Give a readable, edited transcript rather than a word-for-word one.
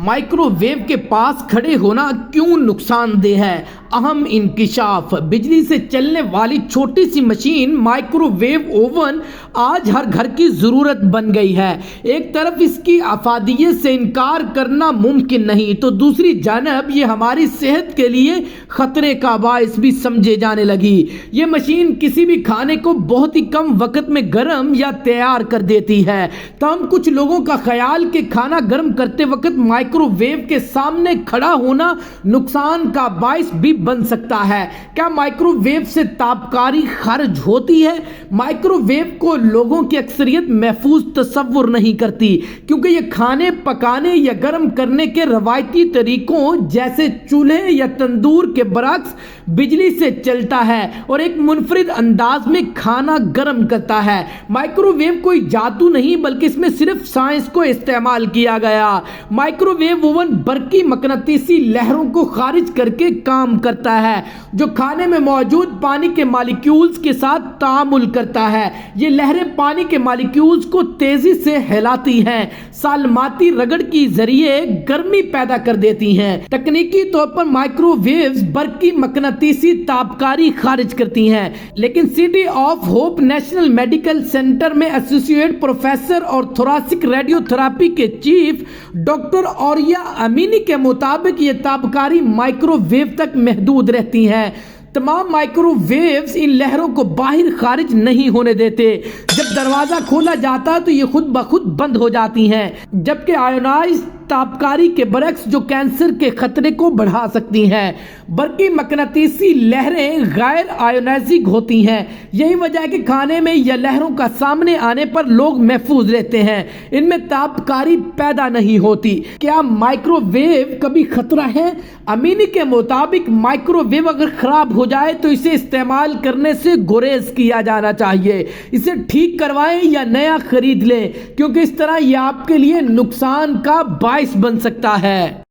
Micro view کے پاس کھڑے ہونا کیوں نقصان دہ ہے؟ اہم انکشاف۔ بجلی سے چلنے والی چھوٹی سی مشین مائکرو ویو اوون آج ہر گھر کی ضرورت بن گئی ہے۔ ایک طرف اس کی افادیت سے انکار کرنا ممکن نہیں، تو دوسری جانب یہ ہماری صحت کے لیے خطرے کا باعث بھی سمجھے جانے لگی۔ یہ مشین کسی بھی کھانے کو بہت ہی کم وقت میں گرم یا تیار کر دیتی ہے، تاہم کچھ لوگوں کا خیال کہ کھانا گرم کرتے وقت مائکرو ویو کے سامنے کھڑا ہونا نقصان کا باعث بھی بن سکتا ہے۔ کیا مائکرو ویو سے تابکاری خارج ہوتی ہے؟ مائکرو ویو کو لوگوں کی اکثریت محفوظ تصور نہیں کرتی، کیونکہ یہ کھانے پکانے یا گرم کرنے کے روایتی طریقوں جیسے چولہے یا تندور کے برعکس بجلی سے چلتا ہے اور ایک منفرد انداز میں کھانا گرم کرتا ہے۔ مائکرو ویو کوئی جادو نہیں، بلکہ اس میں صرف سائنس کو استعمال کیا گیا۔ مائکرو ویو اوون برقی مقناطیسی لہروں کو خارج کر کے کام کرتا ہے، جو کھانے میں موجود پانی کے مالیکیولز کے ساتھ تعامل کرتا ہے۔ یہ لہریں پانی کے مالیکیولز کو تیزی سے ہلاتی ہیں، سالماتی رگڑ کے ذریعے گرمی پیدا کر دیتی ہیں۔ تکنیکی طور پر مائکرو ویوز برقی مقناطیسی تابکاری خارج کرتی ہیں، لیکن city of hope national medical centre میں ایسوسیٹ پروفیسر اور تھوراسک ریڈیو تھراپی کے چیف ڈاکٹر اوریا امینی کے مطابق یہ تابکاری مائکرو ویو تک محدود رہتی ہے۔ تمام مائکرو ویوز ان لہروں کو باہر خارج نہیں ہونے دیتے۔ جب دروازہ کھولا جاتا ہے تو یہ خود بخود بند ہو جاتی ہیں، جبکہ آئونائز تابکاری کے برعکس جو کینسر کے خطرے کو بڑھا سکتی ہیں۔ برقی مقناطیسی لہریں غیر آئونائزنگ ہوتی ہیں، یہی وجہ ہے کہ کھانے میں یا لہروں کا سامنے آنے پر لوگ محفوظ رہتے ہیں، ان میں تابکاری پیدا نہیں ہوتی۔ کیا مائکرو ویو کبھی خطرہ ہے؟ امینی کے مطابق مائکرو ویو اگر خراب ہو جائے تو اسے استعمال کرنے سے گریز کیا جانا چاہیے۔ اسے ٹھیک کروائیں یا نیا خرید لیں، کیونکہ اس طرح یہ آپ کے لیے نقصان کا باعث بن سکتا ہے۔